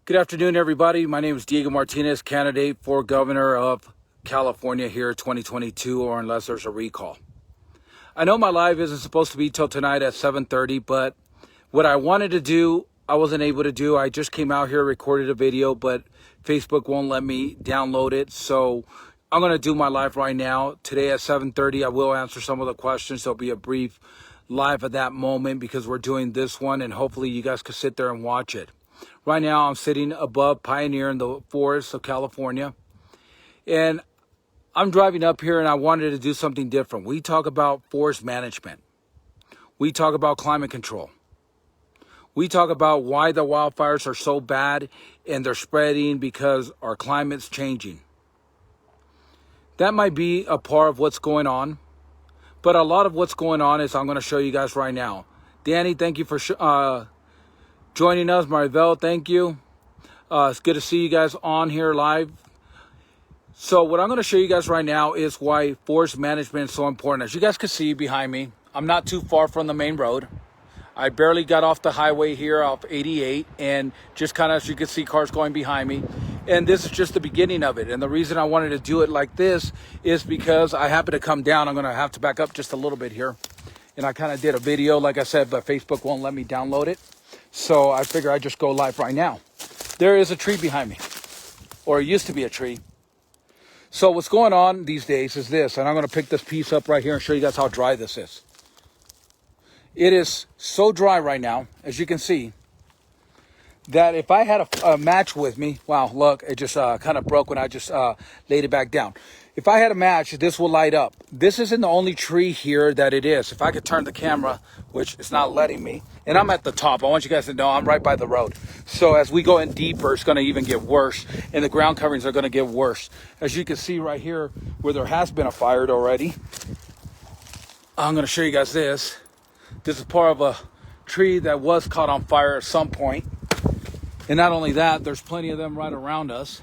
Good afternoon, everybody. My name is Diego Martinez, candidate for governor of California here 2022, or unless there's a recall. I know my live isn't supposed to be till tonight at 7:30, but what I wanted to do, I wasn't able to do. I just came out here, recorded a video, but Facebook won't let me download it. So I'm going to do my live right now. Today at 7:30, I will answer some of the questions. There'll be a brief live at that moment because we're doing this one, and hopefully you guys can sit there and watch it. Right now, I'm sitting above Pioneer in the forests of California, and I'm driving up here, and I wanted to do something different. We talk about forest management. We talk about climate control. We talk about why the wildfires are so bad, and they're spreading because our climate's changing. That might be a part of what's going on, but a lot of what's going on is I'm going to show you guys right now. Danny, thank you for joining us. Maribel, thank you. It's good to see you guys on here live. So what I'm going to show you guys right now is why forest management is so important. As you guys can see behind me, I'm not too far from the main road. I barely got off the highway here off 88, and just kind of, as you can see, cars going behind me. And this is just the beginning of it. And the reason I wanted to do it like this is because I happen to come down. I'm going to have to back up just a little bit here. And I kind of did a video, like I said, but Facebook won't let me download it. So I figure I'd just go live right now. There is a tree behind me, or it used to be a tree. So what's going on these days is this, and I'm going to pick this piece up right here and show you guys how dry this is. It is so dry right now, as you can see, that if I had a match with me, wow, look, it just kind of broke when I just laid it back down. If I had a match, this will light up. This isn't the only tree here that it is. If I could turn the camera, which it's not letting me, and I'm at the top. I want you guys to know I'm right by the road. So as we go in deeper, it's going to even get worse, and the ground coverings are going to get worse. As you can see right here, where there has been a fire already, I'm going to show you guys this. This is part of a tree that was caught on fire at some point. And not only that, there's plenty of them right around us.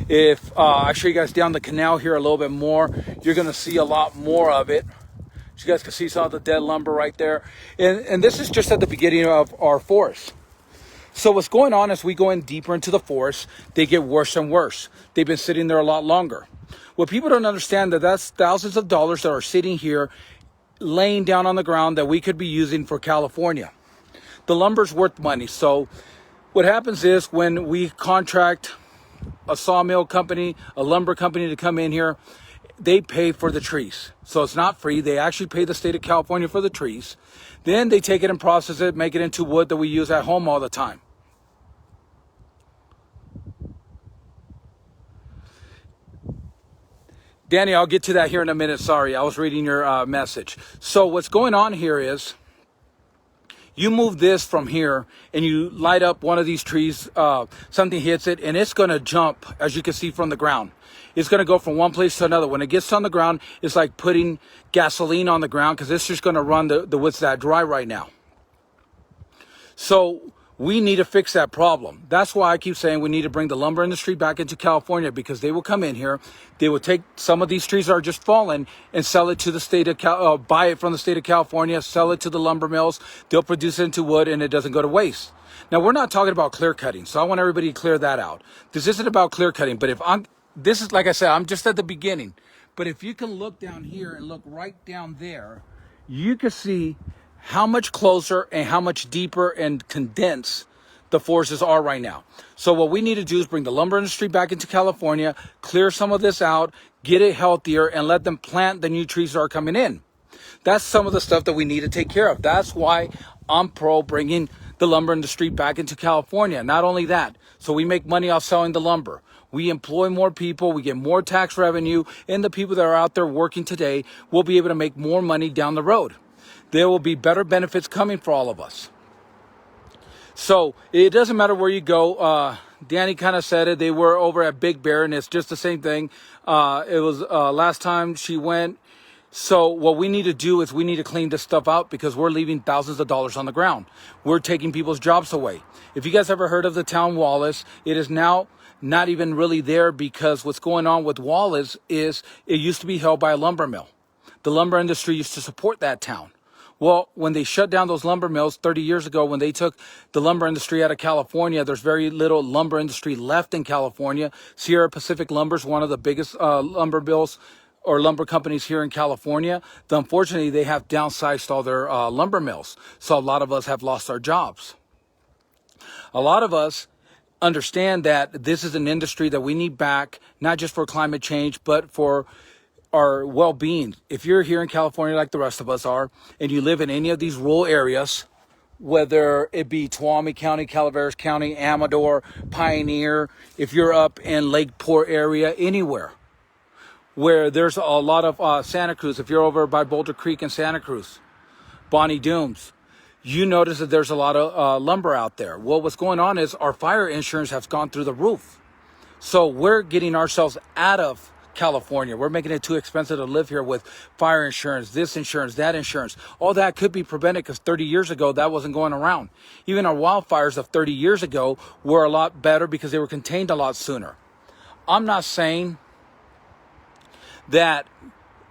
If I show you guys down the canal here a little bit more, you're going to see a lot more of it. So you guys can see some of the dead lumber right there. And this is just at the beginning of our forest. So what's going on as we go in deeper into the forest, they get worse and worse. They've been sitting there a lot longer. What people don't understand, that's thousands of dollars that are sitting here laying down on the ground that we could be using for California. The lumber's worth money. So what happens is when we contract a sawmill company, a lumber company to come in here, they pay for the trees. So it's not free. They actually pay the state of California for the trees. Then they take it and process it, make it into wood that we use at home all the time. Danny, I'll get to that here in a minute. Sorry, I was reading your message. So what's going on here is you move this from here and you light up one of these trees, something hits it, and it's going to jump, as you can see, from the ground. It's going to go from one place to another. When it gets on the ground, it's like putting gasoline on the ground because it's just going to run the wood's that dry right now. So we need to fix that problem. That's why I keep saying we need to bring the lumber industry back into California, because they will come in here. They will take some of these trees that are just fallen and sell it to the state of buy it from the state of California, sell it to the lumber mills. They'll produce it into wood, and it doesn't go to waste. Now, we're not talking about clear cutting, so I want everybody to clear that out. This isn't about clear cutting, but this is, like I said, I'm just at the beginning. But if you can look down here and look right down there, you can see how much closer and how much deeper and condensed the forests are right now. So what we need to do is bring the lumber industry back into California, clear some of this out, get it healthier, and let them plant the new trees that are coming in. That's some of the stuff that we need to take care of. That's why I'm pro bringing the lumber industry back into California. Not only that, so we make money off selling the lumber. We employ more people, we get more tax revenue, and the people that are out there working today will be able to make more money down the road. There will be better benefits coming for all of us. So it doesn't matter where you go. Danny kind of said it. They were over at Big Bear, and it's just the same thing. It was last time she went. So what we need to do is we need to clean this stuff out, because we're leaving thousands of dollars on the ground. We're taking people's jobs away. If you guys ever heard of the town Wallace, it is now not even really there, because what's going on with Wallace is it used to be held by a lumber mill. The lumber industry used to support that town. Well, when they shut down those lumber mills 30 years ago, when they took the lumber industry out of California, there's very little lumber industry left in California. Sierra Pacific Lumber is one of the biggest lumber mills or lumber companies here in California. Unfortunately, they have downsized all their lumber mills. So a lot of us have lost our jobs. A lot of us understand that this is an industry that we need back, not just for climate change, but for our well-being. If you're here in California like the rest of us are, and you live in any of these rural areas, whether it be Tuolumne County, Calaveras County, Amador, Pioneer, if you're up in Lakeport area, anywhere where there's a lot of Santa Cruz, if you're over by Boulder Creek in Santa Cruz, Bonnie Dooms, you notice that there's a lot of lumber out there. Well, what's going on is our fire insurance has gone through the roof. So we're getting ourselves out of California. We're making it too expensive to live here with fire insurance, this insurance, that insurance. All that could be prevented because 30 years ago, that wasn't going around. Even our wildfires of 30 years ago were a lot better because they were contained a lot sooner. I'm not saying that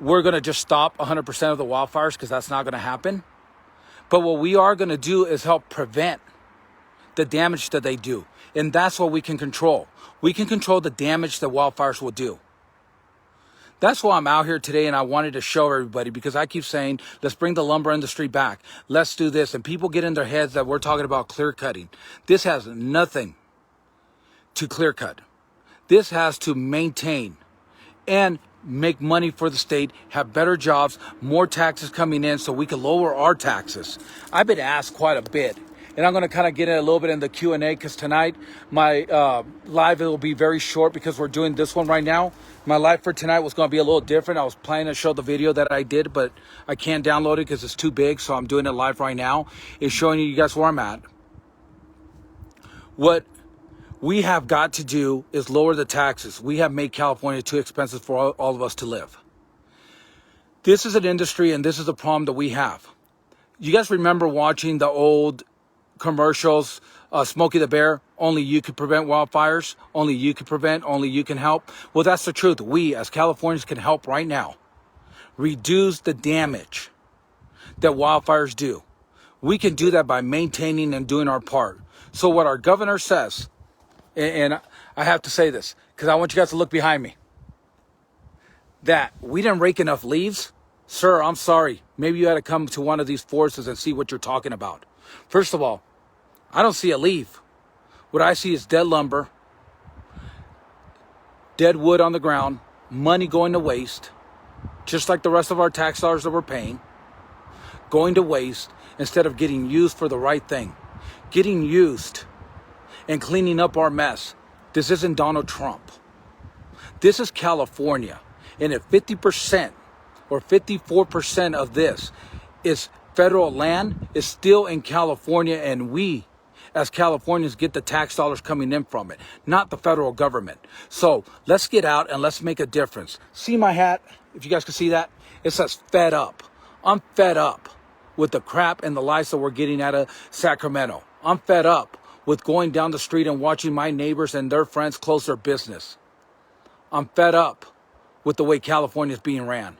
we're going to just stop 100% of the wildfires because that's not going to happen. But what we are going to do is help prevent the damage that they do. And that's what we can control. We can control the damage that wildfires will do. That's why I'm out here today, and I wanted to show everybody, because I keep saying, let's bring the lumber industry back. Let's do this. And people get in their heads that we're talking about clear cutting. This has nothing to clear cut. This has to maintain and make money for the state, have better jobs, more taxes coming in so we can lower our taxes. I've been asked quite a bit, and I'm going to kind of get in a little bit in the Q&A because tonight my live will be very short because we're doing this one right now. My live for tonight was going to be a little different. I was planning to show the video that I did, but I can't download it because it's too big, so I'm doing it live right now. It's showing you guys where I'm at. What we have got to do is lower the taxes. We have made California too expensive for all of us to live. This is an industry, and this is a problem that we have. You guys remember watching the old commercials, Smokey the Bear? Only you could prevent wildfires. Only you can prevent. Only you can help. Well, that's the truth. We as Californians can help right now. Reduce the damage that wildfires do. We can do that by maintaining and doing our part. So what our governor says, and I have to say this because I want you guys to look behind me, that we didn't rake enough leaves. Sir, I'm sorry. Maybe you had to come to one of these forests and see what you're talking about. First of all, I don't see a leaf. What I see is dead lumber, dead wood on the ground, money going to waste, just like the rest of our tax dollars that we're paying, going to waste instead of getting used for the right thing, getting used and cleaning up our mess. This isn't Donald Trump. This is California. And if 50% or 54% of this is federal land, is still in California, and we as Californians get the tax dollars coming in from it, not the federal government. So let's get out and let's make a difference. See my hat? If you guys can see that, it says fed up. I'm fed up with the crap and the lies that we're getting out of Sacramento. I'm fed up with going down the street and watching my neighbors and their friends close their business. I'm fed up with the way California is being ran.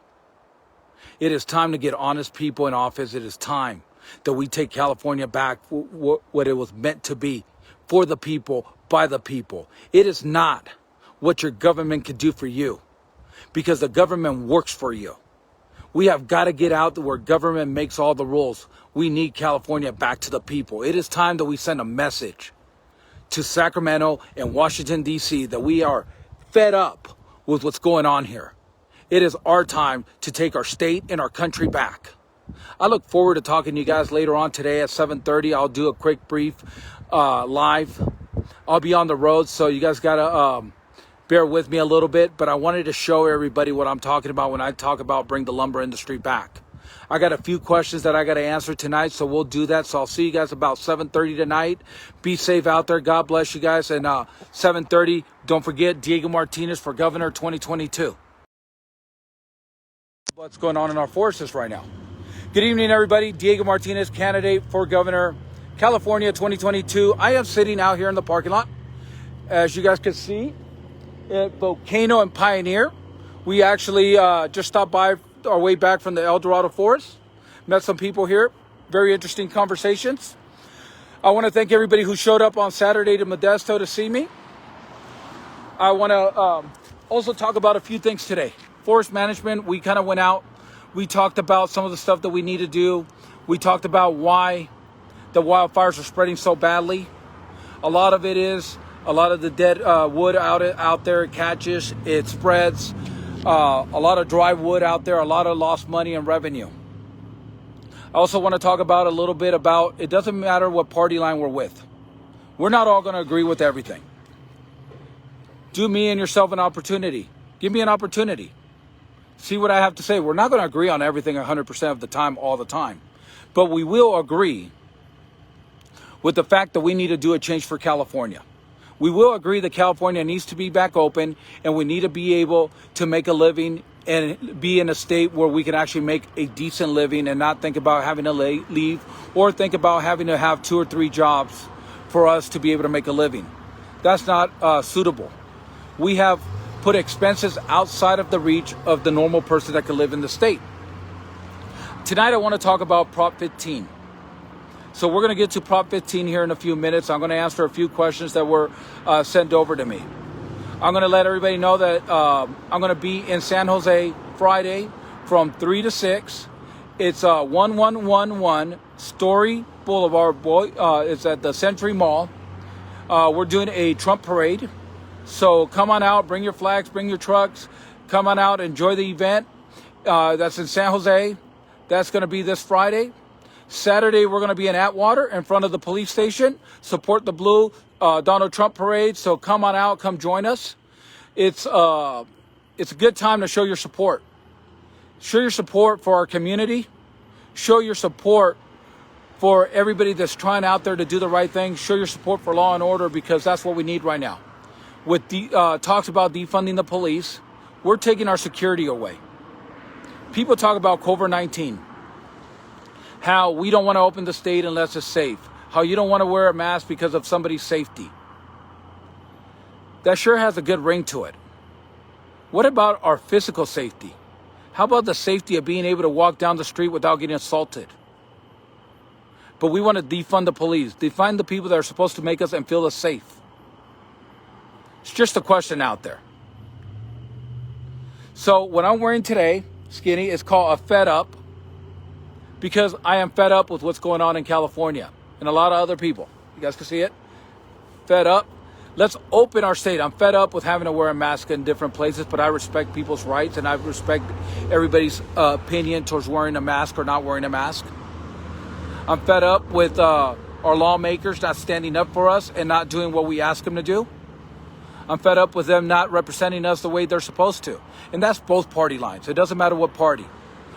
It is time to get honest people in office. It is time that we take California back what it was meant to be, for the people, by the people. It is not what your government can do for you, because the government works for you. We have got to get out where government makes all the rules. We need California back to the people. It is time that we send a message to Sacramento and Washington, D.C. that we are fed up with what's going on here. It is our time to take our state and our country back. I look forward to talking to you guys later on today at 7:30. I'll do a quick brief live. I'll be on the road, so you guys got to bear with me a little bit. But I wanted to show everybody what I'm talking about when I talk about bring the lumber industry back. I got a few questions that I got to answer tonight, so we'll do that. So I'll see you guys about 7:30 tonight. Be safe out there. God bless you guys. And 7:30, don't forget, Diego Martinez for Governor 2022. What's going on in our forests right now? Good evening, everybody. Diego Martinez, candidate for Governor, California 2022. I am sitting out here in the parking lot, as you guys can see, at Volcano and Pioneer. We actually just stopped by our way back from the El Dorado Forest. Met some people here. Very interesting conversations. I want to thank everybody who showed up on Saturday to Modesto to see me. I want to also talk about a few things today. Forest management, we kind of went out. We talked about some of the stuff that we need to do. We talked about why the wildfires are spreading so badly. A lot of it is a lot of the dead wood out there. It catches, it spreads. A lot of dry wood out there, a lot of lost money and revenue. I also want to talk about a little bit about, it doesn't matter what party line we're with. We're not all going to agree with everything. Do me and yourself an opportunity. Give me an opportunity. See what I have to say. We're not going to agree on everything 100% of the time, all the time. But we will agree with the fact that we need to do a change for California. We will agree that California needs to be back open, and we need to be able to make a living and be in a state where we can actually make a decent living and not think about having to leave or think about having to have 2 or 3 jobs for us to be able to make a living. That's not suitable. We have put expenses outside of the reach of the normal person that could live in the state. Tonight I want to talk about Prop 15. So we're going to get to Prop 15 here in a few minutes. I'm going to answer a few questions that were sent over to me. I'm going to let everybody know that I'm going to be in San Jose Friday from 3 to 6. It's 1111 Story Boulevard. It's at the Century Mall. We're doing a Trump parade. So come on out, bring your flags, bring your trucks. Come on out, enjoy the event. That's in San Jose. That's going to be this Friday. Saturday, we're going to be in Atwater in front of the police station. Support the Blue Donald Trump parade. So come on out, come join us. It's a good time to show your support. Show your support for our community. Show your support for everybody that's trying out there to do the right thing. Show your support for law and order, because that's what we need right now. With the talks about defunding the police, we're taking our security away. People talk about COVID-19. How we don't want to open the state unless it's safe. How you don't want to wear a mask because of somebody's safety. That sure has a good ring to it. What about our physical safety? How about the safety of being able to walk down the street without getting assaulted? But we want to defund the police. Defund the people that are supposed to make us and feel us safe. It's just a question out there. So what I'm wearing today, skinny, is called a Fed Up. Because I am fed up with what's going on in California and a lot of other people. You guys can see it? Fed up. Let's open our state. I'm fed up with having to wear a mask in different places, but I respect people's rights and I respect everybody's opinion towards wearing a mask or not wearing a mask. I'm fed up with our lawmakers not standing up for us and not doing what we ask them to do. I'm fed up with them not representing us the way they're supposed to. And that's both party lines. It doesn't matter what party.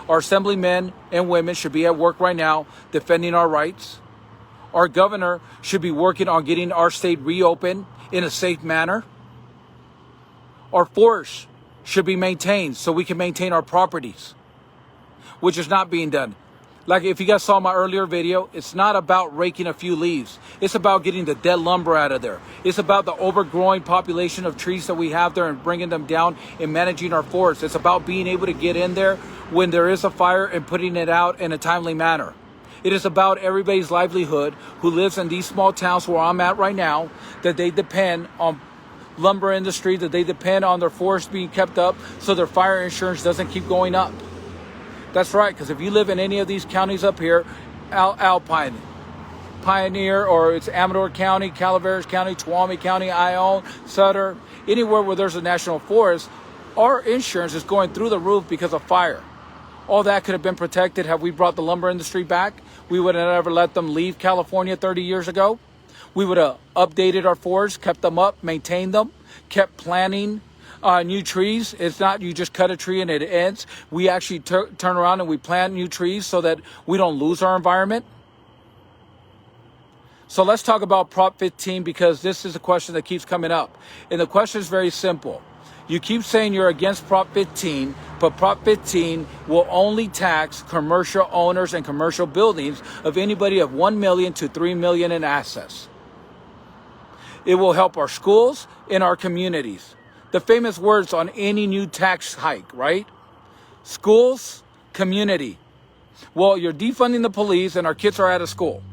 Our assemblymen and women should be at work right now defending our rights. Our governor should be working on getting our state reopened in a safe manner. Our force should be maintained so we can maintain our properties, which is not being done. Like if you guys saw my earlier video, it's not about raking a few leaves. It's about getting the dead lumber out of there. It's about the overgrowing population of trees that we have there and bringing them down and managing our forests. It's about being able to get in there when there is a fire and putting it out in a timely manner. It is about everybody's livelihood who lives in these small towns where I'm at right now, that they depend on lumber industry, that they depend on their forests being kept up so their fire insurance doesn't keep going up. That's right, because if you live in any of these counties up here, Alpine, Pioneer, or it's Amador County, Calaveras County, Tuolumne County, Ione, Sutter, anywhere where there's a national forest, our insurance is going through the roof because of fire. All that could have been protected had we brought the lumber industry back. We would have never let them leave California 30 years ago. We would have updated our forests, kept them up, maintained them, kept planting new trees. It's not you just cut a tree and it ends. We actually turn around and we plant new trees so that we don't lose our environment. So let's talk about Prop 15, because this is a question that keeps coming up. And the question is very simple. You keep saying you're against Prop 15, but Prop 15 will only tax commercial owners and commercial buildings of anybody of 1 million to 3 million in assets. It will help our schools and our communities. The famous words on any new tax hike, right? Schools, community. Well, you're defunding the police and our kids are out of school.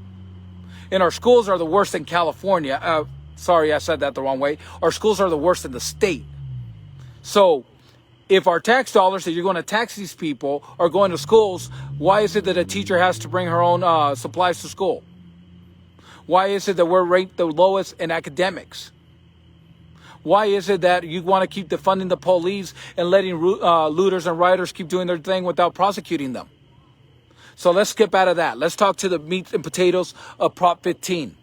And our schools are the worst in California. Sorry, I said that the wrong way. Our schools are the worst in the state. So if our tax dollars that you're going to tax these people are going to schools, why is it that a teacher has to bring her own supplies to school? Why is it that we're ranked the lowest in academics? Why is it that you want to keep defunding the police and letting looters and rioters keep doing their thing without prosecuting them? So let's skip out of that. Let's talk to the meat and potatoes of Prop 15.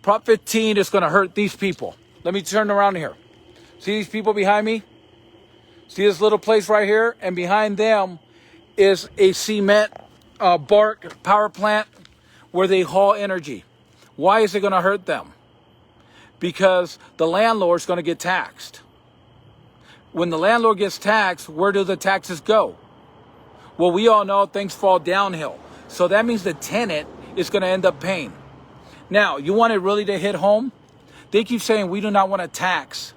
Prop 15 is going to hurt these people. Let me turn around here. See these people behind me? See this little place right here? And behind them is a cement bark power plant where they haul energy. Why is it going to hurt them? Because the landlord's going to get taxed. When the landlord gets taxed, where do the taxes go? Well, we all know things fall downhill. So that means the tenant is going to end up paying. Now, you want it really to hit home? They keep saying we do not want to tax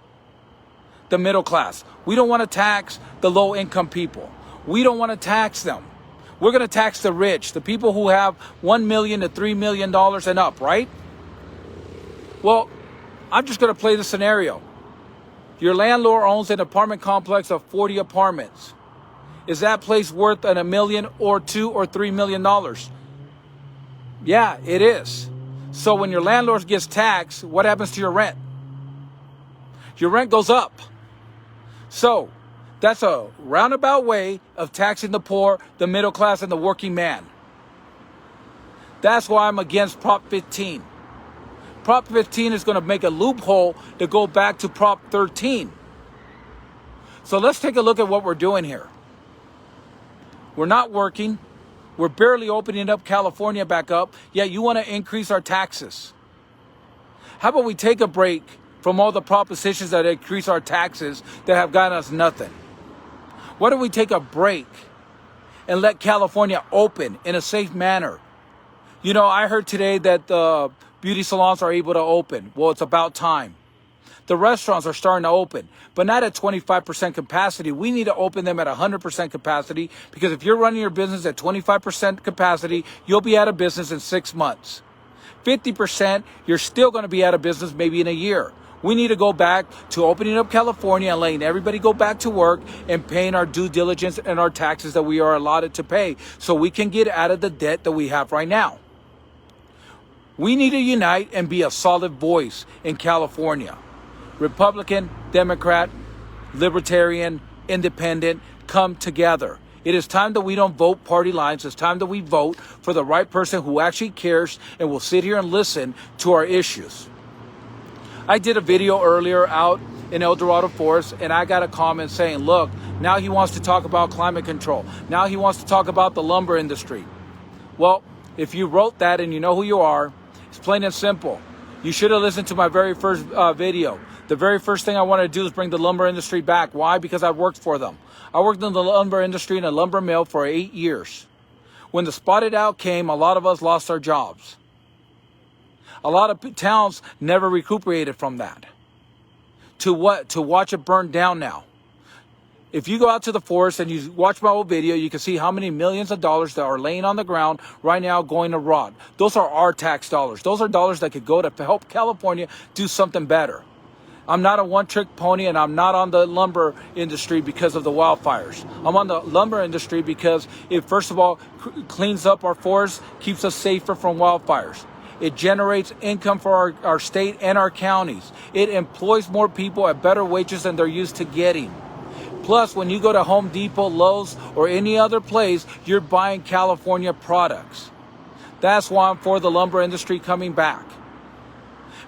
the middle class. We don't want to tax the low income people. We don't want to tax them. We're going to tax the rich, the people who have $1 million to $3 million and up, right? Well, I'm just going to play the scenario. Your landlord owns an apartment complex of 40 apartments. Is that place worth $1 million or $2 or $3 million? Yeah, it is. So when your landlord gets taxed, what happens to your rent? Your rent goes up. So that's a roundabout way of taxing the poor, the middle class, and the working man. That's why I'm against Prop 15. Prop 15 is going to make a loophole to go back to Prop 13. So let's take a look at what we're doing here. We're not working. We're barely opening up California back up, yet you want to increase our taxes. How about we take a break from all the propositions that increase our taxes that have gotten us nothing? Why don't we take a break and let California open in a safe manner? You know, I heard today that the beauty salons are able to open. Well, it's about time. The restaurants are starting to open, but not at 25% capacity. We need to open them at 100% capacity, because if you're running your business at 25% capacity, you'll be out of business in 6 months. 50%, you're still going to be out of business maybe in a year. We need to go back to opening up California and letting everybody go back to work and paying our due diligence and our taxes that we are allotted to pay, so we can get out of the debt that we have right now. We need to unite and be a solid voice in California. Republican, Democrat, Libertarian, Independent, come together. It is time that we don't vote party lines. It's time that we vote for the right person who actually cares and will sit here and listen to our issues. I did a video earlier out in El Dorado Forest, and I got a comment saying, look, now he wants to talk about climate control. Now he wants to talk about the lumber industry. Well, if you wrote that and you know who you are, it's plain and simple. You should have listened to my very first video. The very first thing I want to do is bring the lumber industry back. Why? Because I've worked for them. I worked in the lumber industry in a lumber mill for 8 years. When the spotted owl came, a lot of us lost our jobs. A lot of towns never recuperated from that. To what? To watch it burn down now. If you go out to the forest and you watch my old video, you can see how many millions of dollars that are laying on the ground right now going to rot. Those are our tax dollars. Those are dollars that could go to help California do something better. I'm not a one-trick pony, and I'm not on the lumber industry because of the wildfires. I'm on the lumber industry because it, first of all, cleans up our forests, keeps us safer from wildfires. It generates income for our state and our counties. It employs more people at better wages than they're used to getting. Plus, when you go to Home Depot, Lowe's, or any other place, you're buying California products. That's why I'm for the lumber industry coming back.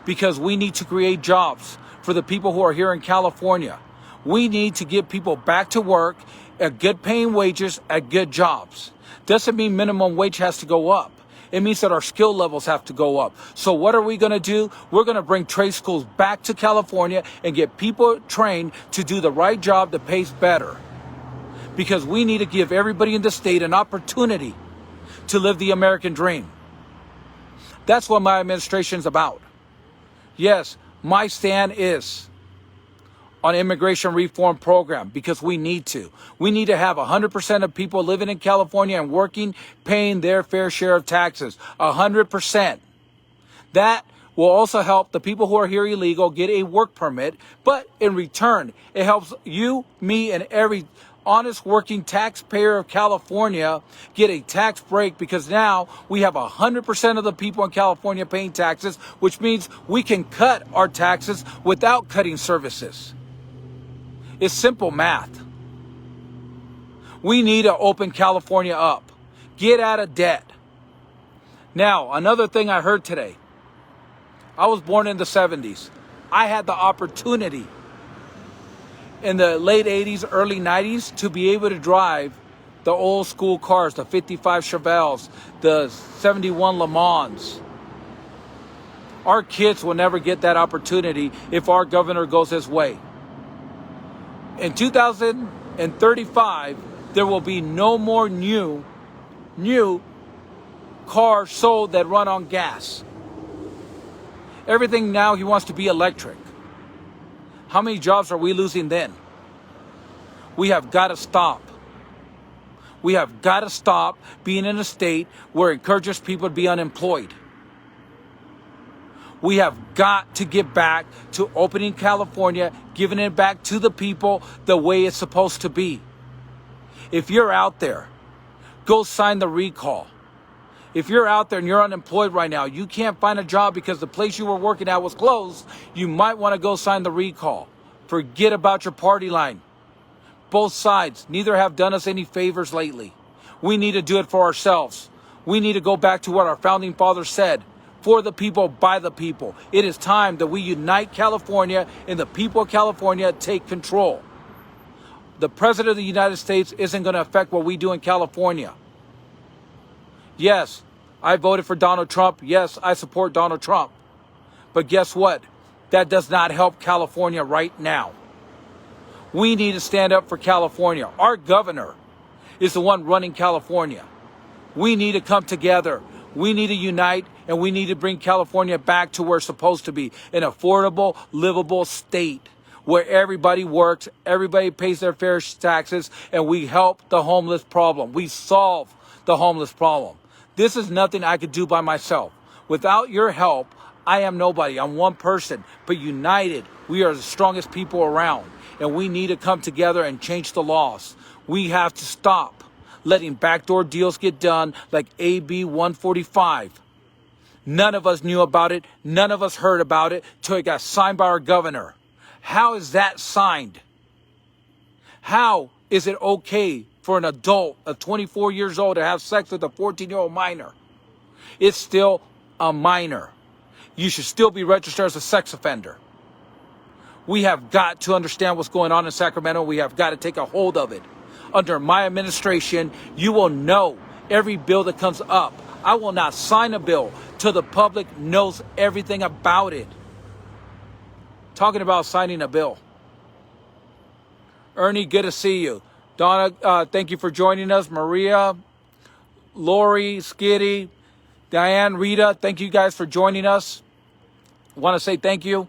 Because we need to create jobs for the people who are here in California. We need to get people back to work at good paying wages at good jobs. Doesn't mean minimum wage has to go up. It means that our skill levels have to go up. So what are we going to do? We're going to bring trade schools back to California and get people trained to do the right job that pays better. Because we need to give everybody in the state an opportunity to live the American dream. That's what my administration is about. Yes, my stand is on immigration reform program because we need to. We need to have 100% of people living in California and working, paying their fair share of taxes. 100%. That will also help the people who are here illegal get a work permit, but in return, it helps you, me, and every honest working taxpayer of California get a tax break because now we have 100% of the people in California paying taxes, which means we can cut our taxes without cutting services. It's simple math. We need to open California up. Get out of debt. Now, another thing I heard today. I was born in the 70s. I had the opportunity in the late 80s, early 90s to be able to drive the old school cars, the 55 Chevelles, the 71 Le Mans. Our kids will never get that opportunity if our governor goes his way. In 2035, there will be no more new cars sold that run on gas. Everything now he wants to be electric. How many jobs are we losing then? We have got to stop. We have got to stop being in a state where it encourages people to be unemployed. We have got to get back to opening California, giving it back to the people the way it's supposed to be. If you're out there, go sign the recall. If you're out there and you're unemployed right now, you can't find a job because the place you were working at was closed, you might want to go sign the recall. Forget about your party line. Both sides, neither have done us any favors lately. We need to do it for ourselves. We need to go back to what our founding fathers said. For the people, by the people. It is time that we unite California and the people of California take control. The President of the United States isn't going to affect what we do in California. Yes, I voted for Donald Trump. Yes, I support Donald Trump. But guess what? That does not help California right now. We need to stand up for California. Our governor is the one running California. We need to come together. We need to unite, and we need to bring California back to where it's supposed to be, an affordable, livable state where everybody works, everybody pays their fair taxes, and we help the homeless problem. We solve the homeless problem. This is nothing I could do by myself. Without your help, I am nobody. I'm one person, but united, we are the strongest people around, and we need to come together and change the laws. We have to stop letting backdoor deals get done like AB 145. None of us knew about it. None of us heard about it till it got signed by our governor. How is that signed? How is it okay for an adult of 24 years old to have sex with a 14-year-old minor? It's still a minor. You should still be registered as a sex offender. We have got to understand what's going on in Sacramento. We have got to take a hold of it. Under my administration, you will know every bill that comes up. I will not sign a bill till the public knows everything about it. Talking about signing a bill. Ernie, good to see you. Donna, thank you for joining us. Maria, Lori, Skitty, Diane, Rita, thank you guys for joining us. I want to say thank you.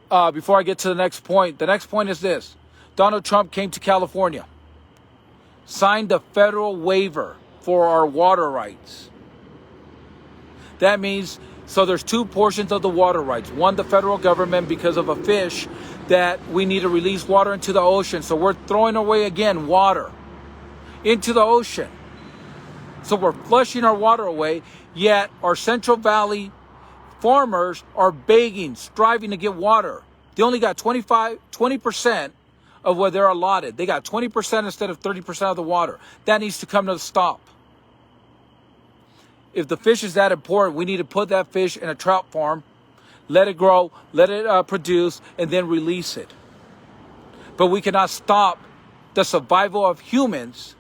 Before I get to the next point is this. Donald Trump came to California, signed the federal waiver for our water rights. That means, so there's two portions of the water rights. One, the federal government, because of a fish, that we need to release water into the ocean. So we're throwing away again water into the ocean. So we're flushing our water away, yet our Central Valley farmers are begging, striving to get water. They only got 20% of what they're allotted. They got 20% instead of 30% of the water. That needs to come to a stop. If the fish is that important, we need to put that fish in a trout farm, let it grow, let it produce, and then release it. But we cannot stop the survival of humans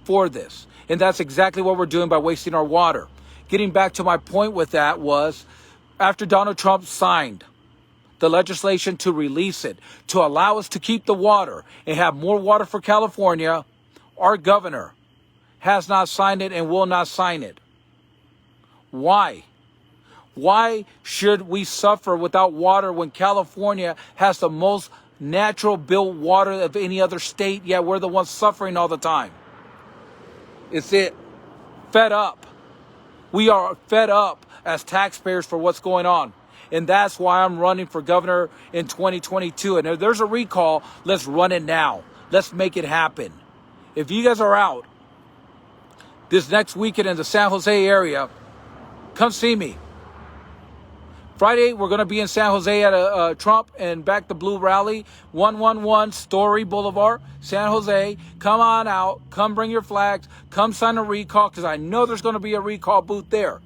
for this. And that's exactly what we're doing by wasting our water. Getting back to my point with that was, after Donald Trump signed the legislation to release it, to allow us to keep the water and have more water for California, our governor has not signed it and will not sign it. Why? Why should we suffer without water when California has the most natural built water of any other state, yet we're the ones suffering all the time. It's it. Fed up. We are fed up as taxpayers for what's going on. And that's why I'm running for governor in 2022. And if there's a recall, let's run it now. Let's make it happen. If you guys are out this next weekend in the San Jose area, come see me. Friday, we're going to be in San Jose at a Trump and Back the Blue rally, 111 Story Boulevard, San Jose. Come on out. Come bring your flags. Come sign a recall, because I know there's going to be a recall booth there.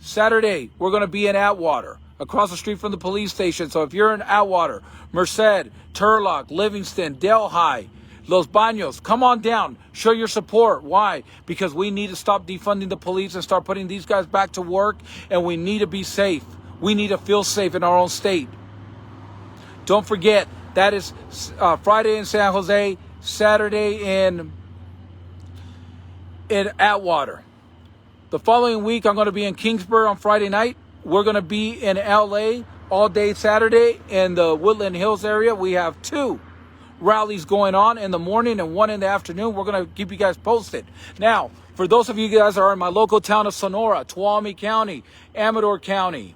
Saturday, we're going to be in Atwater, across the street from the police station. So if you're in Atwater, Merced, Turlock, Livingston, Delhi, Los Baños, come on down. Show your support. Why? Because we need to stop defunding the police and start putting these guys back to work, and we need to be safe. We need to feel safe in our own state. Don't forget, that is Friday in San Jose, Saturday in Atwater. The following week, I'm going to be in Kingsburg on Friday night. We're going to be in LA all day Saturday. In the Woodland Hills area, we have 2 rallies going on in the morning and 1 in the afternoon. We're going to keep you guys posted. Now, for those of you guys that are in my local town of Sonora, Tuolumne County, Amador County,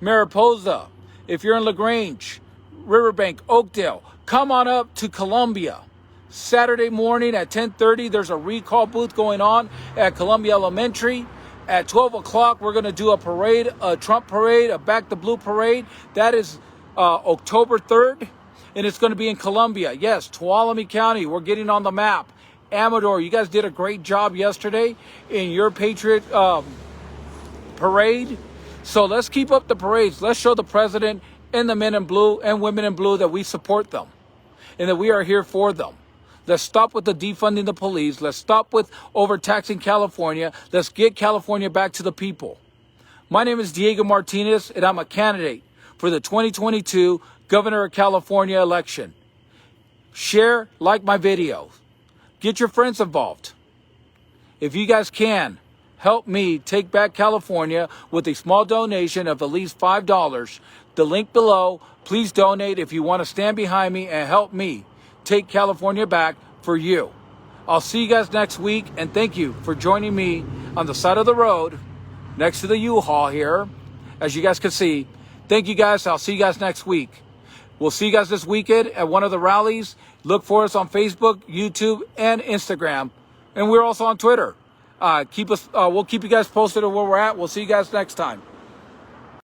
Mariposa, if you're in LaGrange, Riverbank, Oakdale, come on up to Columbia. Saturday morning at 10:30, there's a recall booth going on at Columbia Elementary. At 12 o'clock, we're going to do a parade, a Trump parade, a Back the Blue parade. That is October 3rd, and it's going to be in Columbia. Yes, Tuolumne County, we're getting on the map. Amador, you guys did a great job yesterday in your Patriot parade. So let's keep up the parades. Let's show the president and the men in blue and women in blue that we support them and that we are here for them. Let's stop with the defunding the police. Let's stop with overtaxing California. Let's get California back to the people. My name is Diego Martinez, and I'm a candidate for the 2022 Governor of California election. Share, like my videos. Get your friends involved. If you guys can, help me take back California with a small donation of at least $5. The link below. Please donate if you want to stand behind me and help me take California back for you. I'll see you guys next week, and thank you for joining me on the side of the road next to the U-Haul here, as you guys can see. Thank you guys. I'll see you guys next week. We'll see you guys this weekend at one of the rallies. Look for us on Facebook, YouTube, and Instagram, and we're also on Twitter. We'll keep you guys posted on where we're at. We'll see you guys next time.